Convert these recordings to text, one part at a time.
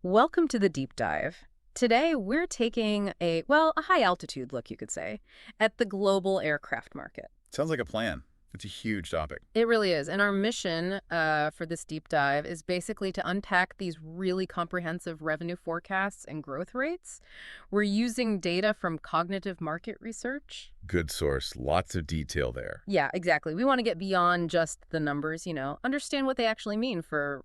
Welcome to the deep dive. Today, we're taking a high altitude look, you could say, at the global aircraft market. Sounds like a plan. It's a huge topic. It really is. And our mission for this deep dive is basically to unpack these really comprehensive revenue forecasts and growth rates. We're using data from cognitive market research. Good source. Lots of detail there. Yeah, exactly. We want to get beyond just the numbers, understand what they actually mean for,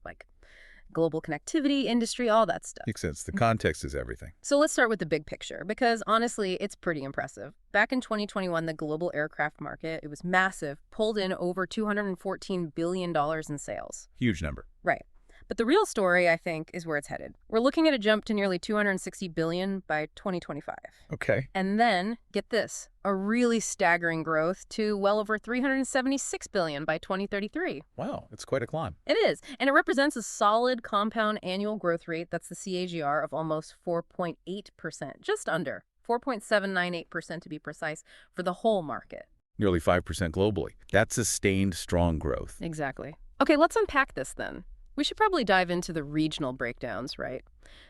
global connectivity, industry, all that stuff. Makes sense. The context is everything. So let's start with the big picture, because honestly, it's pretty impressive. Back in 2021, the global aircraft market, it was massive, pulled in over $214 billion in sales. Huge number. Right. But the real story, I think, is where it's headed. We're looking at a jump to nearly $260 billion by 2025. Okay. And then, get this, a really staggering growth to well over $376 billion by 2033. Wow, it's quite a climb. It is. And it represents a solid compound annual growth rate, that's the CAGR, of almost 4.8%, just under 4.798% to be precise, for the whole market. Nearly 5% globally. That's sustained strong growth. Exactly. Okay, let's unpack this then. We should probably dive into the regional breakdowns, right?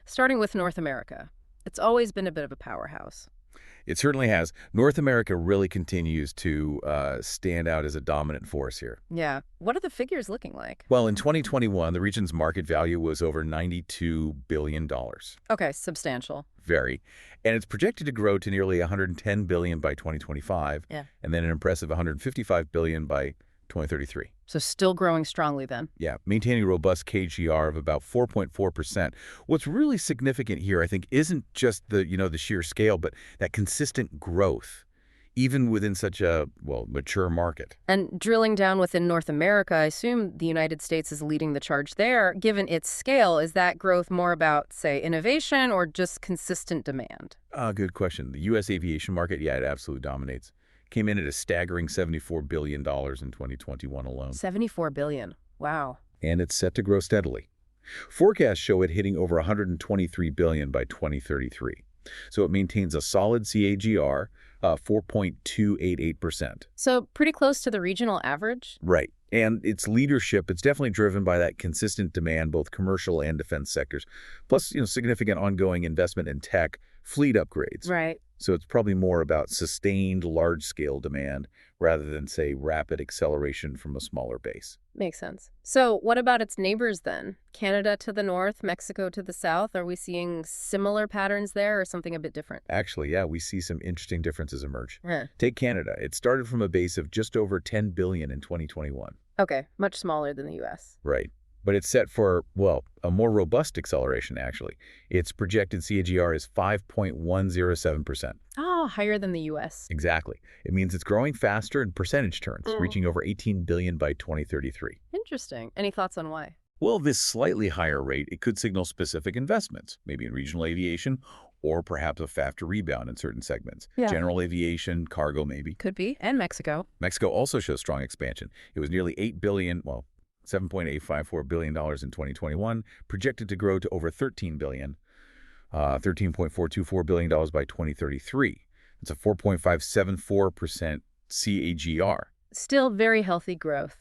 Starting with North America. It's always been a bit of a powerhouse. It certainly has. North America really continues to stand out as a dominant force here. Yeah. What are the figures looking like? Well, in 2021, the region's market value was over $92 billion. Okay, substantial. Very. And it's projected to grow to nearly $110 billion by 2025. Yeah. And then an impressive $155 billion by 2033. So still growing strongly then. Yeah, maintaining a robust CAGR of about 4.4%. What's really significant here, I think, isn't just the sheer scale, but that consistent growth, even within such a, mature market. And drilling down within North America, I assume the United States is leading the charge there. Given its scale, is that growth more about, say, innovation or just consistent demand? Good question. The U.S. aviation market, yeah, it absolutely dominates. Came in at a staggering $74 billion in 2021 alone. $74 billion. Wow. And it's set to grow steadily. Forecasts show it hitting over $123 billion by 2033. So it maintains a solid CAGR, 4.288%. So pretty close to the regional average? Right. And its leadership, it's definitely driven by that consistent demand, both commercial and defense sectors, plus, significant ongoing investment in tech, fleet upgrades. Right. So it's probably more about sustained large-scale demand rather than, say, rapid acceleration from a smaller base. Makes sense. So what about its neighbors then? Canada to the north, Mexico to the south. Are we seeing similar patterns there or something a bit different? Actually, yeah, we see some interesting differences emerge. Huh. Take Canada. It started from a base of just over $10 billion in 2021. Okay, much smaller than the U.S. Right. But it's set for, a more robust acceleration, actually. Its projected CAGR is 5.107%. Oh, higher than the U.S. Exactly. It means it's growing faster in percentage terms, reaching over $18 billion by 2033. Interesting. Any thoughts on why? Well, this slightly higher rate, it could signal specific investments, maybe in regional aviation, or perhaps a faster rebound in certain segments. Yeah. General aviation, cargo maybe. Could be. And Mexico. Mexico also shows strong expansion. It was nearly $8 billion, $7.854 billion in 2021, projected to grow to over $13 billion, $13.424 billion by 2033. It's a 4.574% CAGR. Still very healthy growth.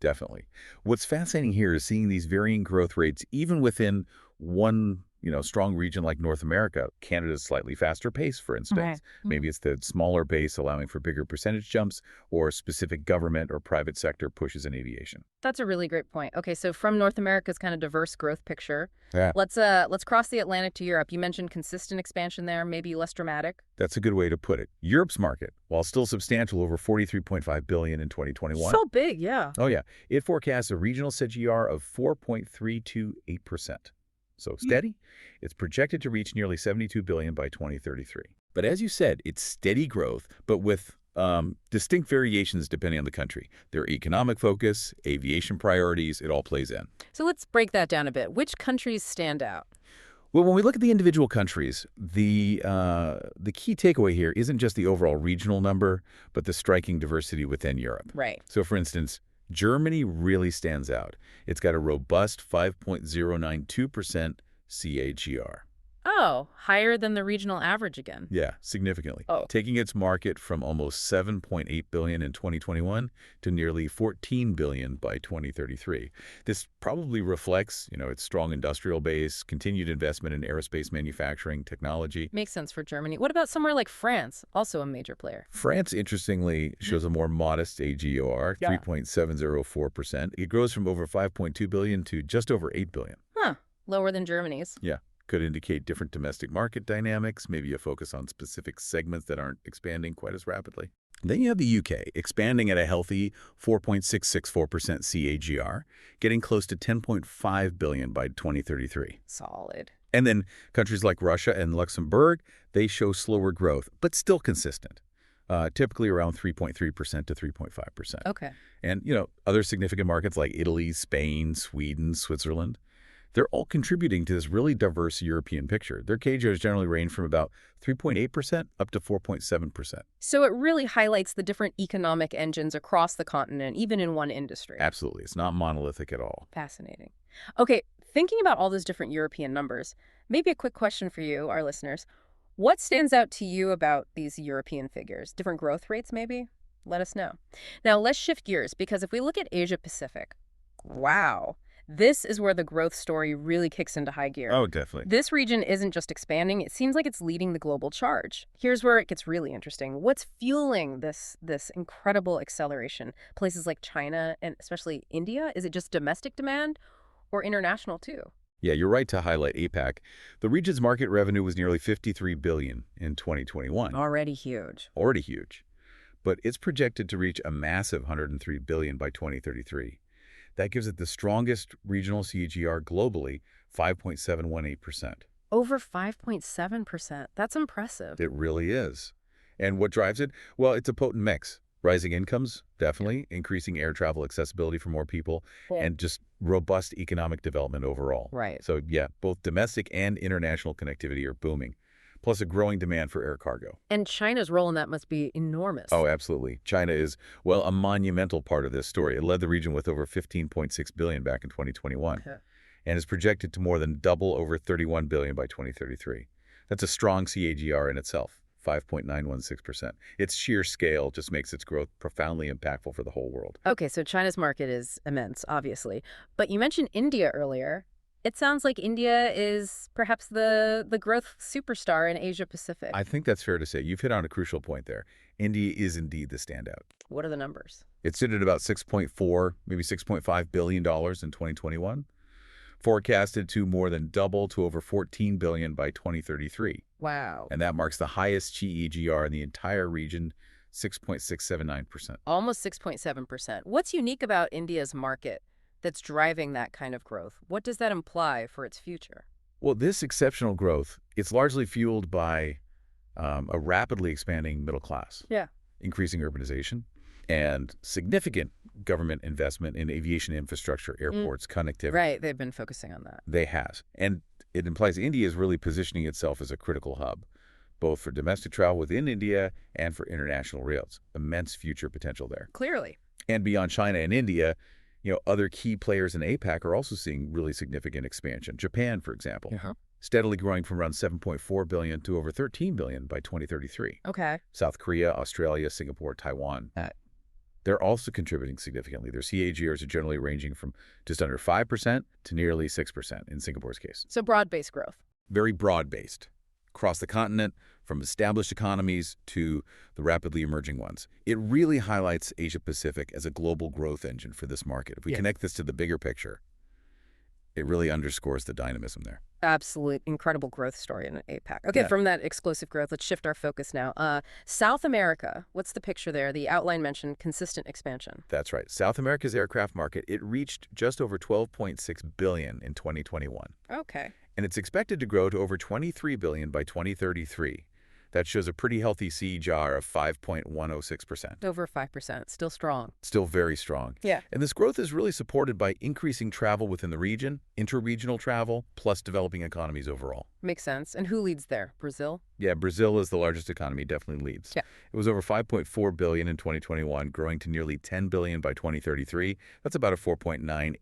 Definitely. What's fascinating here is seeing these varying growth rates even within one strong region like North America. Canada's slightly faster pace, for instance. Right. Maybe it's the smaller base allowing for bigger percentage jumps, or specific government or private sector pushes in aviation. That's a really great point. Okay, so from North America's kind of diverse growth picture, Yeah. let's cross the Atlantic to Europe. You mentioned consistent expansion there, maybe less dramatic. That's a good way to put it. Europe's market, while still substantial, over $43.5 billion in 2021. So big, yeah. Oh, yeah. It forecasts a regional CAGR of 4.328%. So steady. It's projected to reach nearly $72 billion by 2033. But as you said, it's steady growth, but with distinct variations depending on the country. Their economic focus, aviation priorities, it all plays in. So let's break that down a bit. Which countries stand out? Well, when we look at the individual countries, the key takeaway here isn't just the overall regional number, but the striking diversity within Europe. Right. So, for instance, Germany really stands out. It's got a robust 5.092% CAGR. Oh, higher than the regional average again. Yeah, significantly, Oh, taking its market from almost 7.8 billion in 2021 to nearly 14 billion by 2033. This probably reflects, its strong industrial base, continued investment in aerospace manufacturing, technology. makes sense for Germany. What about somewhere like France, also a major player? France, interestingly, shows a more modest AGOR, Yeah. 3.704%. It grows from over 5.2 billion to just over 8 billion. Huh, lower than Germany's. Yeah, could indicate different domestic market dynamics, maybe a focus on specific segments that aren't expanding quite as rapidly. Then you have the UK, expanding at a healthy 4.664% CAGR, getting close to 10.5 billion by 2033. Solid. And then countries like Russia and Luxembourg, they show slower growth, but still consistent, typically around 3.3% to 3.5%. Okay. And, other significant markets like Italy, Spain, Sweden, Switzerland, they're all contributing to this really diverse European picture. Their CAGRs generally range from about 3.8% up to 4.7%. So it really highlights the different economic engines across the continent, even in one industry. Absolutely. It's not monolithic at all. Fascinating. Okay, thinking about all those different European numbers, maybe a quick question for you, our listeners. What stands out to you about these European figures? Different growth rates, maybe? Let us know. Now, let's shift gears, because if we look at Asia Pacific, wow, this is where the growth story really kicks into high gear. Oh, definitely. This region isn't just expanding, it seems like it's leading the global charge. Here's where it gets really interesting. What's fueling this incredible acceleration? Places like China and especially India? Is it just domestic demand or international too? Yeah, you're right to highlight APAC. The region's market revenue was nearly 53 billion in 2021. Already huge. Already huge. But it's projected to reach a massive 103 billion by 2033. That gives it the strongest regional CAGR globally, 5.718%. Over 5.7%. That's impressive. It really is. And what drives it? Well, it's a potent mix. Rising incomes, definitely, increasing air travel accessibility for more people, Yeah. and just robust economic development overall. Right. So yeah, both domestic and international connectivity are booming, plus a growing demand for air cargo. And China's role in that must be enormous. Oh, absolutely. China is, well, a monumental part of this story. It led the region with over 15.6 billion back in 2021 Okay. and is projected to more than double over 31 billion by 2033. That's a strong CAGR in itself, 5.916%. Its sheer scale just makes its growth profoundly impactful for the whole world. Okay, so China's market is immense, obviously. But you mentioned India earlier. It sounds like India is perhaps the growth superstar in Asia Pacific. I think that's fair to say. You've hit on a crucial point there. India is indeed the standout. What are the numbers? It stood at about 6.4, maybe $6.5 billion in 2021, forecasted to more than double to over 14 billion by 2033. Wow. And that marks the highest CAGR in the entire region, 6.679%. Almost 6.7%. What's unique about India's market that's driving that kind of growth? What does that imply for its future? Well, this exceptional growth, it's largely fueled by a rapidly expanding middle class, Yeah. increasing urbanization, and significant government investment in aviation infrastructure, airports, connectivity. Right, they've been focusing on that. They has. And it implies India is really positioning itself as a critical hub, both for domestic travel within India and for international rails. Immense future potential there. Clearly. And beyond China and India, other key players in APAC are also seeing really significant expansion. Japan, for example, steadily growing from around 7.4 billion to over 13 billion by 2033. Okay. South Korea, Australia, Singapore, Taiwan. They're also contributing significantly. Their CAGRs are generally ranging from just under 5% to nearly 6% in Singapore's case. So broad-based growth. Very broad-based, across the continent, from established economies to the rapidly emerging ones. It really highlights Asia-Pacific as a global growth engine for this market. If we connect this to the bigger picture, it really underscores the dynamism there. Absolute incredible growth story in APAC. Okay, Yeah. from that explosive growth, let's shift our focus now. South America, what's the picture there? The outline mentioned consistent expansion. That's right. South America's aircraft market, it reached just over 12.6 billion in 2021. Okay. And it's expected to grow to over 23 billion by 2033. That shows a pretty healthy CAGR of 5.106%. Over 5%, still strong. Still very strong. Yeah. And this growth is really supported by increasing travel within the region, interregional travel, plus developing economies overall. Makes sense. And who leads there? Brazil? Yeah, Brazil is the largest economy, definitely leads. Yeah. It was over 5.4 billion in 2021, growing to nearly 10 billion by 2033. That's about a 4.988%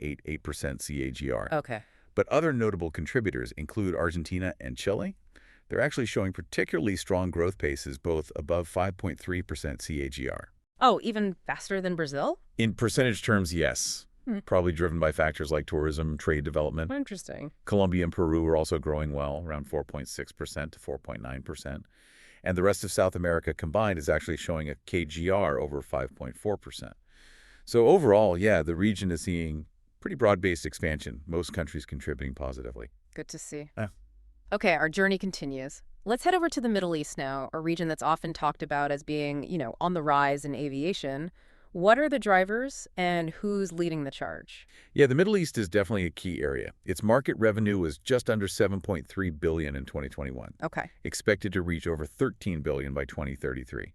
CAGR. Okay. But other notable contributors include Argentina and Chile. They're actually showing particularly strong growth paces, both above 5.3% CAGR. Oh, even faster than Brazil? In percentage terms, yes. Hmm. Probably driven by factors like tourism, trade development. Interesting. Colombia and Peru are also growing well, around 4.6% to 4.9%. And the rest of South America combined is actually showing a KGR over 5.4%. So overall, yeah, the region is seeing pretty broad-based expansion, most countries contributing positively. Good to see. Yeah. Okay, our journey continues. Let's head over to the Middle East now, a region that's often talked about as being, on the rise in aviation. What are the drivers and who's leading the charge? Yeah, the Middle East is definitely a key area. Its market revenue was just under 7.3 billion in 2021, Okay. expected to reach over 13 billion by 2033.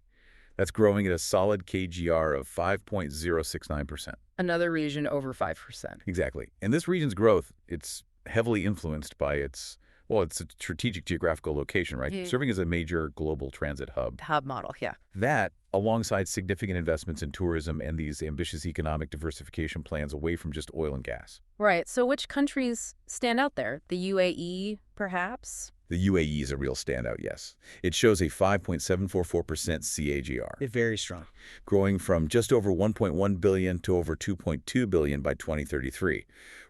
That's growing at a solid KGR of 5.069%. Another region over 5%. Exactly. And this region's growth, it's heavily influenced by it's a strategic geographical location, right? Yeah. Serving as a major global transit hub. Hub model, yeah. That, alongside significant investments in tourism and these ambitious economic diversification plans away from just oil and gas. Right. So which countries stand out there? The UAE, perhaps? The UAE is a real standout, yes. It shows a 5.744% CAGR. They're very strong. Growing from just over 1.1 billion to over 2.2 billion by 2033,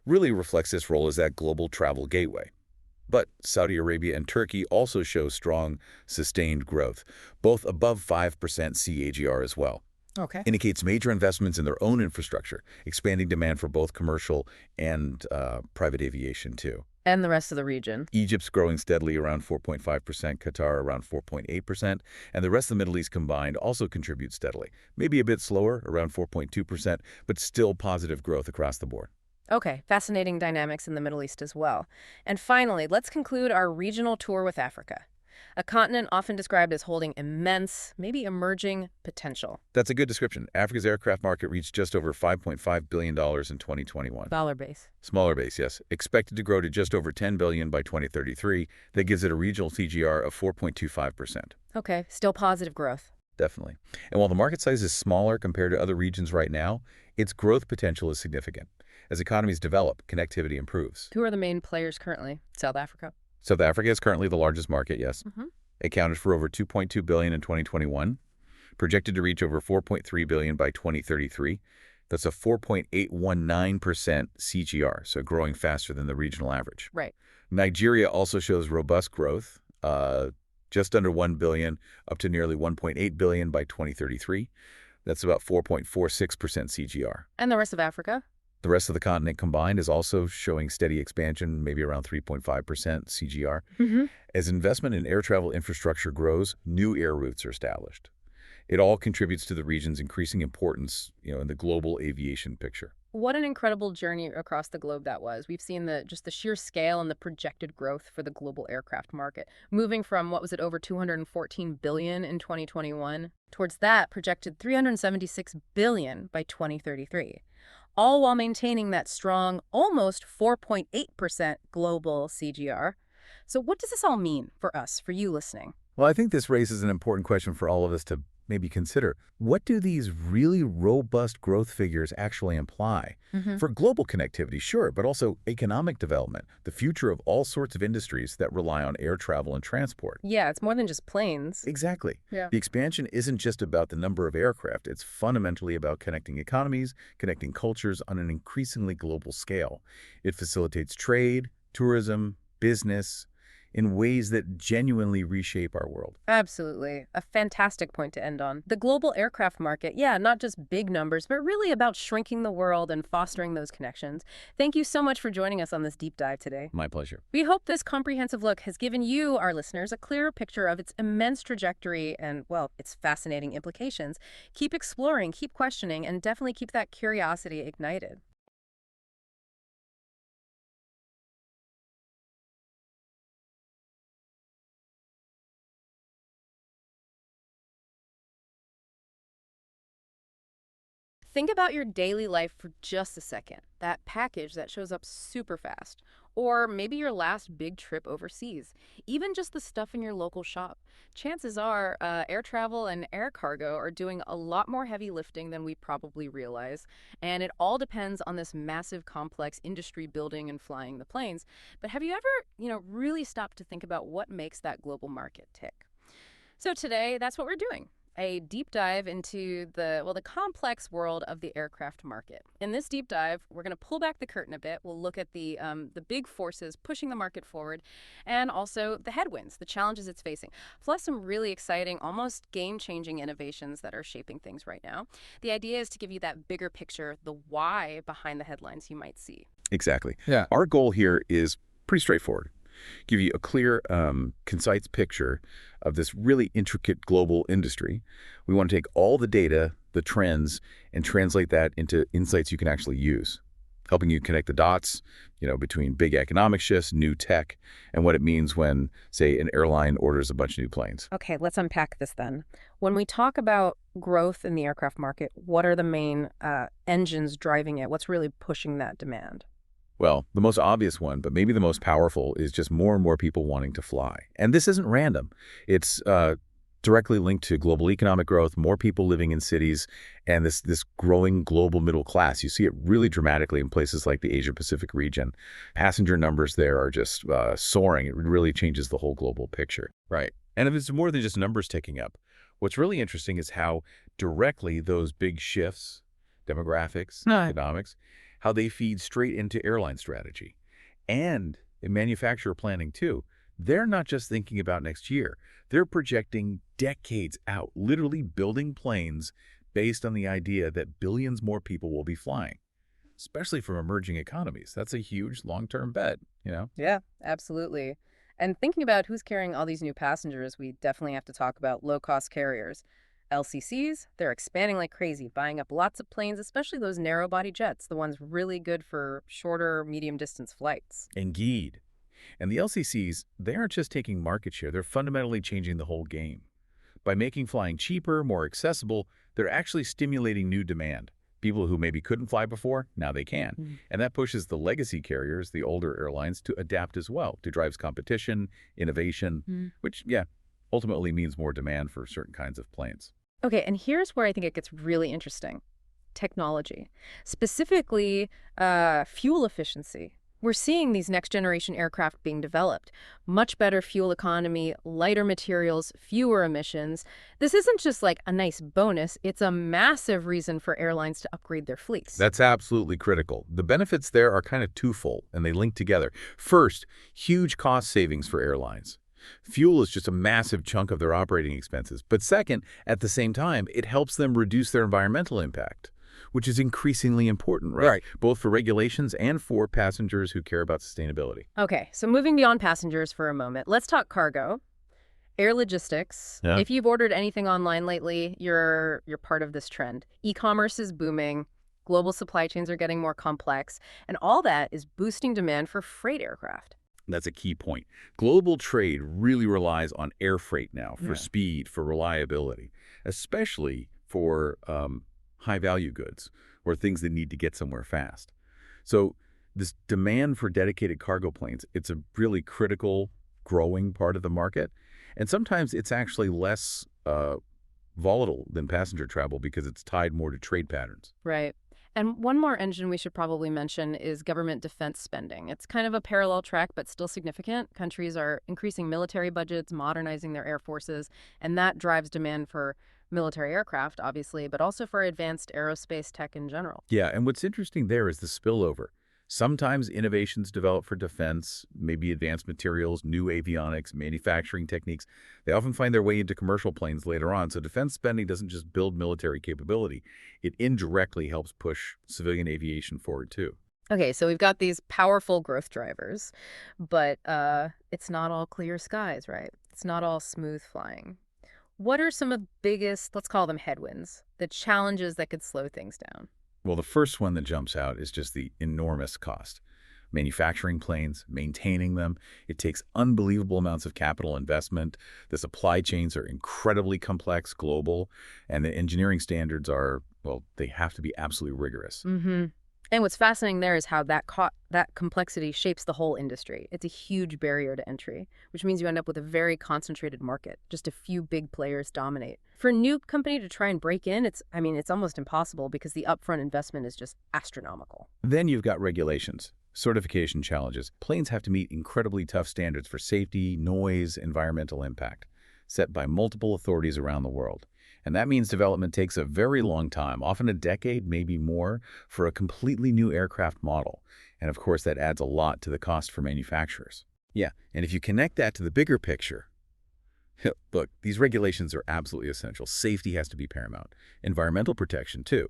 really reflects its role as that global travel gateway. But Saudi Arabia and Turkey also show strong, sustained growth, both above 5% CAGR as well. Okay. Indicates major investments in their own infrastructure, expanding demand for both commercial and private aviation too. And the rest of the region. Egypt's growing steadily around 4.5%, Qatar around 4.8%, and the rest of the Middle East combined also contribute steadily. Maybe a bit slower, around 4.2%, but still positive growth across the board. Okay, fascinating dynamics in the Middle East as well. And finally, let's conclude our regional tour with Africa, a continent often described as holding immense, maybe emerging potential. That's a good description. Africa's aircraft market reached just over $5.5 billion in 2021. Dollar base. Smaller base, yes. Expected to grow to just over $10 billion by 2033. That gives it a regional CGR of 4.25%. Okay, still positive growth. Definitely. And while the market size is smaller compared to other regions right now, its growth potential is significant. As economies develop, connectivity improves. Who are the main players currently? South Africa. South Africa is currently the largest market, yes. Accounted for over 2.2 billion in 2021, projected to reach over 4.3 billion by 2033. That's a 4.819% CGR, so growing faster than the regional average. Right. Nigeria also shows robust growth, just under 1 billion, up to nearly 1.8 billion by 2033. That's about 4.46% CGR. And the rest of Africa? The rest of the continent combined is also showing steady expansion, maybe around 3.5% CGR. As investment in air travel infrastructure grows, new air routes are established. It all contributes to the region's increasing importance, in the global aviation picture. What an incredible journey across the globe that was. We've seen just the sheer scale and the projected growth for the global aircraft market, moving from, what was it, over 214 billion in 2021 towards that projected 376 billion by 2033. All while maintaining that strong, almost 4.8% global CGR. So what does this all mean for us, for you listening? Well, I think this raises an important question for all of us to maybe consider. What do these really robust growth figures actually imply? For global connectivity, sure, but also economic development, the future of all sorts of industries that rely on air travel and transport. Yeah, it's more than just planes. Exactly. Yeah. The expansion isn't just about the number of aircraft. It's fundamentally about connecting economies, connecting cultures on an increasingly global scale. It facilitates trade, tourism, business, in ways that genuinely reshape our world. Absolutely. A fantastic point to end on. The global aircraft market, yeah, not just big numbers, but really about shrinking the world and fostering those connections. Thank you so much for joining us on this deep dive today. My pleasure. We hope this comprehensive look has given you, our listeners, a clearer picture of its immense trajectory and, well, its fascinating implications. Keep exploring, keep questioning, and definitely keep that curiosity ignited. Think about your daily life for just a second. That package that shows up super fast. or maybe your last big trip overseas, even just the stuff in your local shop. Chances are air travel and air cargo are doing a lot more heavy lifting than we probably realize, and it all depends on this massive complex industry building and flying the planes. But have you ever, really stopped to think about what makes that global market tick? So today, that's what we're doing. A deep dive into the complex world of the aircraft market. In this deep dive, we're going to pull back the curtain a bit. We'll look at the big forces pushing the market forward, and also the headwinds, the challenges it's facing, plus some really exciting, almost game-changing innovations that are shaping things right now. The idea is to give you that bigger picture, the why behind the headlines you might see. Exactly. Yeah. Our goal here is pretty straightforward. Give you a clear, concise picture of this really intricate global industry. We want to take all the data, the trends, and translate that into insights you can actually use, helping you connect the dots, between big economic shifts, new tech, and what it means when, say, an airline orders a bunch of new planes. Okay, let's unpack this then. When we talk about growth in the aircraft market, what are the main engines driving it? What's really pushing that demand? Well, the most obvious one, but maybe the most powerful, is just more and more people wanting to fly. And this isn't random. It's directly linked to global economic growth, more people living in cities, and this growing global middle class. You see it really dramatically in places like the Asia-Pacific region. Passenger numbers there are just soaring. It really changes the whole global picture. Right. And if it's more than just numbers ticking up, what's really interesting is how directly those big shifts, demographics, economics, how they feed straight into airline strategy. And in manufacturer planning, too. They're not just thinking about next year. They're projecting decades out, literally building planes based on the idea that billions more people will be flying, especially from emerging economies. That's a huge long-term bet. Yeah, absolutely. And thinking about who's carrying all these new passengers, we definitely have to talk about low-cost carriers. LCCs, they're expanding like crazy, buying up lots of planes, especially those narrow-body jets, the ones really good for shorter, medium-distance flights. Indeed. And the LCCs, they aren't just taking market share, they're fundamentally changing the whole game. By making flying cheaper, more accessible, they're actually stimulating new demand. People who maybe couldn't fly before, now they can. And that pushes the legacy carriers, the older airlines, to adapt as well, to drive competition, innovation, which, ultimately means more demand for certain kinds of planes. Okay, and here's where I think it gets really interesting. Technology, specifically fuel efficiency. We're seeing these next-generation aircraft being developed. Much better fuel economy, lighter materials, fewer emissions. This isn't just like a nice bonus, it's a massive reason for airlines to upgrade their fleets. That's absolutely critical. The benefits there are kind of twofold, and they link together. First, huge cost savings for airlines. Fuel is just a massive chunk of their operating expenses. But second, at the same time, it helps them reduce their environmental impact, which is increasingly important, right? Both for regulations and for passengers who care about sustainability. Okay, so moving beyond passengers for a moment, let's talk cargo. Air logistics. Yeah. If you've ordered anything online lately, you're part of this trend. E-commerce is booming. Global supply chains are getting more complex, and all that is boosting demand for freight aircraft. That's a key point. Global trade really relies on air freight now for speed, for reliability, especially for high-value goods or things that need to get somewhere fast. So this demand for dedicated cargo planes, it's a really critical, growing part of the market. And sometimes it's actually less volatile than passenger travel because it's tied more to trade patterns. Right. And one more engine we should probably mention is government defense spending. It's kind of a parallel track, but still significant. Countries are increasing military budgets, modernizing their air forces, and that drives demand for military aircraft, obviously, but also for advanced aerospace tech in general. Yeah, and what's interesting there is the spillover. Sometimes innovations develop for defense, maybe advanced materials, new avionics, manufacturing techniques. They often find their way into commercial planes later on. So defense spending doesn't just build military capability. It indirectly helps push civilian aviation forward, too. Okay, so we've got these powerful growth drivers, but it's not all clear skies, right? It's not all smooth flying. What are some of the biggest, let's call them headwinds, the challenges that could slow things down? Well, the first one that jumps out is just the enormous cost. Manufacturing planes, maintaining them, it takes unbelievable amounts of capital investment. The supply chains are incredibly complex, global, and the engineering standards are, well, they have to be absolutely rigorous. And what's fascinating there is how that complexity shapes the whole industry. It's a huge barrier to entry, which means you end up with a very concentrated market. Just a few big players dominate. For a new company to try and break in, it's almost impossible because the upfront investment is just astronomical. Then you've got regulations, certification challenges. Planes have to meet incredibly tough standards for safety, noise, environmental impact, set by multiple authorities around the world. And that means development takes a very long time, often a decade, maybe more, for a completely new aircraft model. And of course, that adds a lot to the cost for manufacturers. Yeah, and if you connect that to the bigger picture, look, these regulations are absolutely essential. Safety has to be paramount. Environmental protection, too.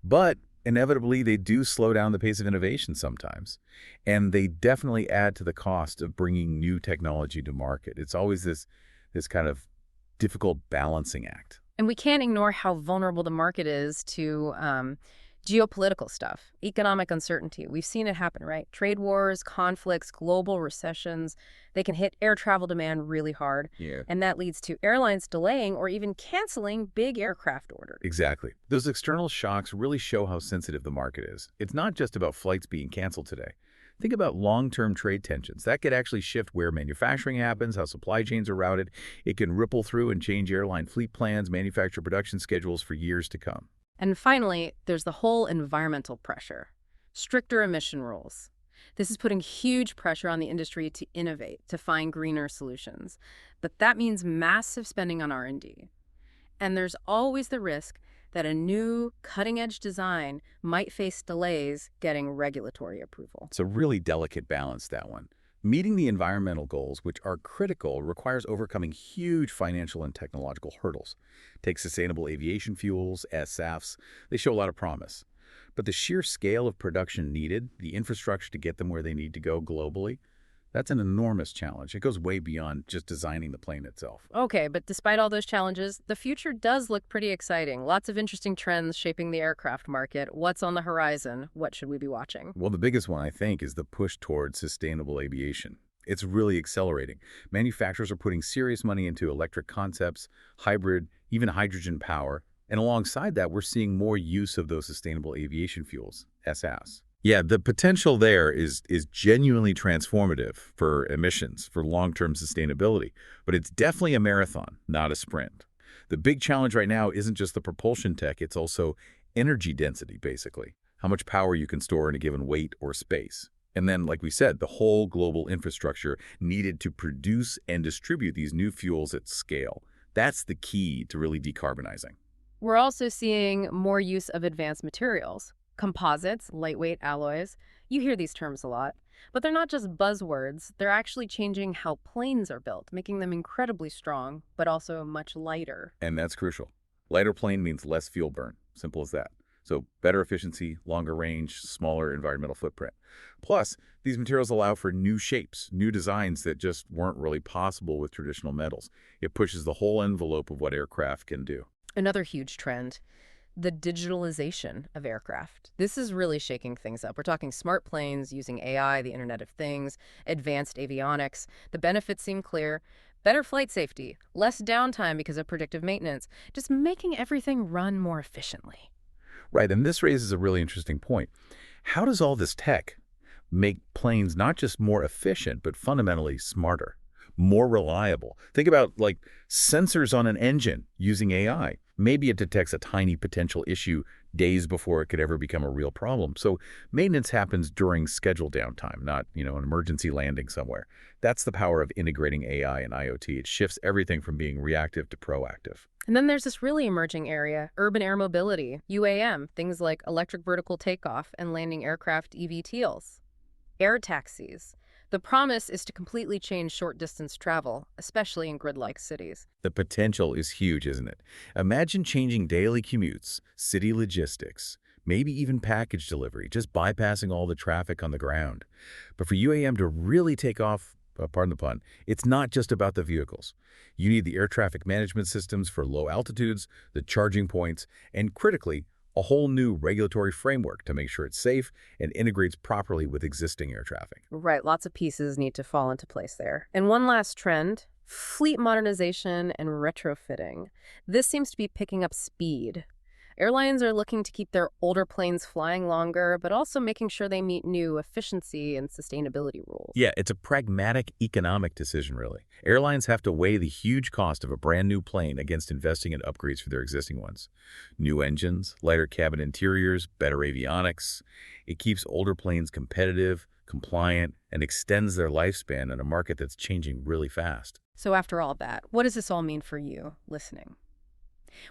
But inevitably, they do slow down the pace of innovation sometimes. And they definitely add to the cost of bringing new technology to market. It's always this kind of difficult balancing act. And we can't ignore how vulnerable the market is to geopolitical stuff, economic uncertainty. We've seen it happen, right? Trade wars, conflicts, global recessions, they can hit air travel demand really hard. Yeah. And that leads to airlines delaying or even canceling big aircraft orders. Exactly. Those external shocks really show how sensitive the market is. It's not just about flights being canceled today. Think about long-term trade tensions. That could actually shift where manufacturing happens, how supply chains are routed. It can ripple through and change airline fleet plans, manufacturer production schedules for years to come. And finally, there's the whole environmental pressure. Stricter emission rules. This is putting huge pressure on the industry to innovate, to find greener solutions. But that means massive spending on R&D. And there's always the risk that a new cutting-edge design might face delays getting regulatory approval. It's a really delicate balance, that one. Meeting the environmental goals, which are critical, requires overcoming huge financial and technological hurdles. Take sustainable aviation fuels, SAFs. They show a lot of promise. But the sheer scale of production needed, the infrastructure to get them where they need to go globally, that's an enormous challenge. It goes way beyond just designing the plane itself. Okay, but despite all those challenges, the future does look pretty exciting. Lots of interesting trends shaping the aircraft market. What's on the horizon? What should we be watching? Well, the biggest one, I think, is the push towards sustainable aviation. It's really accelerating. Manufacturers are putting serious money into electric concepts, hybrid, even hydrogen power. And alongside that, we're seeing more use of those sustainable aviation fuels, SAFs. Yeah, the potential there is genuinely transformative for emissions, for long-term sustainability. But it's definitely a marathon, not a sprint. The big challenge right now isn't just the propulsion tech, it's also energy density, basically. How much power you can store in a given weight or space. And then, like we said, the whole global infrastructure needed to produce and distribute these new fuels at scale. That's the key to really decarbonizing. We're also seeing more use of advanced materials. Composites, lightweight alloys. You hear these terms a lot. But they're not just buzzwords. They're actually changing how planes are built, making them incredibly strong, but also much lighter. And that's crucial. Lighter plane means less fuel burn. Simple as that. So better efficiency, longer range, smaller environmental footprint. Plus, these materials allow for new shapes, new designs that just weren't really possible with traditional metals. It pushes the whole envelope of what aircraft can do. Another huge trend, the digitalization of aircraft. This is really shaking things up. We're talking smart planes using AI, the Internet of Things, advanced avionics. The benefits seem clear. Better flight safety, less downtime because of predictive maintenance, just making everything run more efficiently. Right, and this raises a really interesting point. How does all this tech make planes not just more efficient, but fundamentally smarter, more reliable? Think about, like, sensors on an engine using AI. Maybe it detects a tiny potential issue days before it could ever become a real problem. So maintenance happens during scheduled downtime, not, an emergency landing somewhere. That's the power of integrating AI and IoT. It shifts everything from being reactive to proactive. And then there's this really emerging area, urban air mobility, UAM, things like electric vertical takeoff and landing aircraft eVTOLs. Air taxis. The promise is to completely change short-distance travel, especially in grid-like cities. The potential is huge, isn't it? Imagine changing daily commutes, city logistics, maybe even package delivery, just bypassing all the traffic on the ground. But for UAM to really take off, pardon the pun, it's not just about the vehicles. You need the air traffic management systems for low altitudes, the charging points, and critically, a whole new regulatory framework to make sure it's safe and integrates properly with existing air traffic. Right, lots of pieces need to fall into place there. And one last trend, fleet modernization and retrofitting. This seems to be picking up speed. Airlines are looking to keep their older planes flying longer, but also making sure they meet new efficiency and sustainability rules. Yeah, it's a pragmatic economic decision, really. Airlines have to weigh the huge cost of a brand new plane against investing in upgrades for their existing ones. New engines, lighter cabin interiors, better avionics. It keeps older planes competitive, compliant, and extends their lifespan in a market that's changing really fast. So, after all that, what does this all mean for you listening?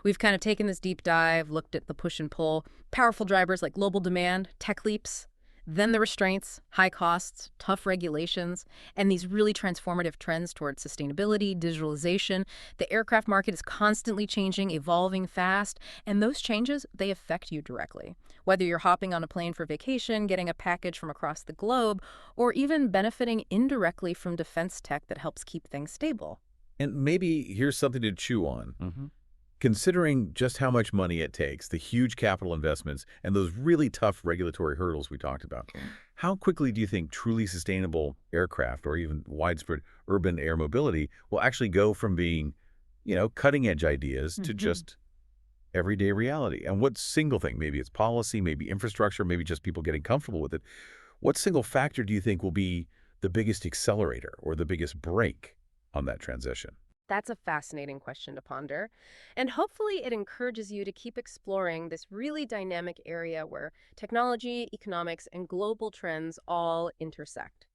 We've kind of taken this deep dive, looked at the push and pull, powerful drivers like global demand, tech leaps, then the restraints, high costs, tough regulations, and these really transformative trends towards sustainability, digitalization. The aircraft market is constantly changing, evolving fast, and those changes, they affect you directly. Whether you're hopping on a plane for vacation, getting a package from across the globe, or even benefiting indirectly from defense tech that helps keep things stable. And maybe here's something to chew on. Considering just how much money it takes, the huge capital investments, and those really tough regulatory hurdles we talked about, how quickly do you think truly sustainable aircraft or even widespread urban air mobility will actually go from being, cutting-edge ideas to Mhm. just everyday reality? And what single thing, maybe it's policy, maybe infrastructure, maybe just people getting comfortable with it, what single factor do you think will be the biggest accelerator or the biggest break on that transition? That's a fascinating question to ponder. And hopefully, it encourages you to keep exploring this really dynamic area where technology, economics, and global trends all intersect.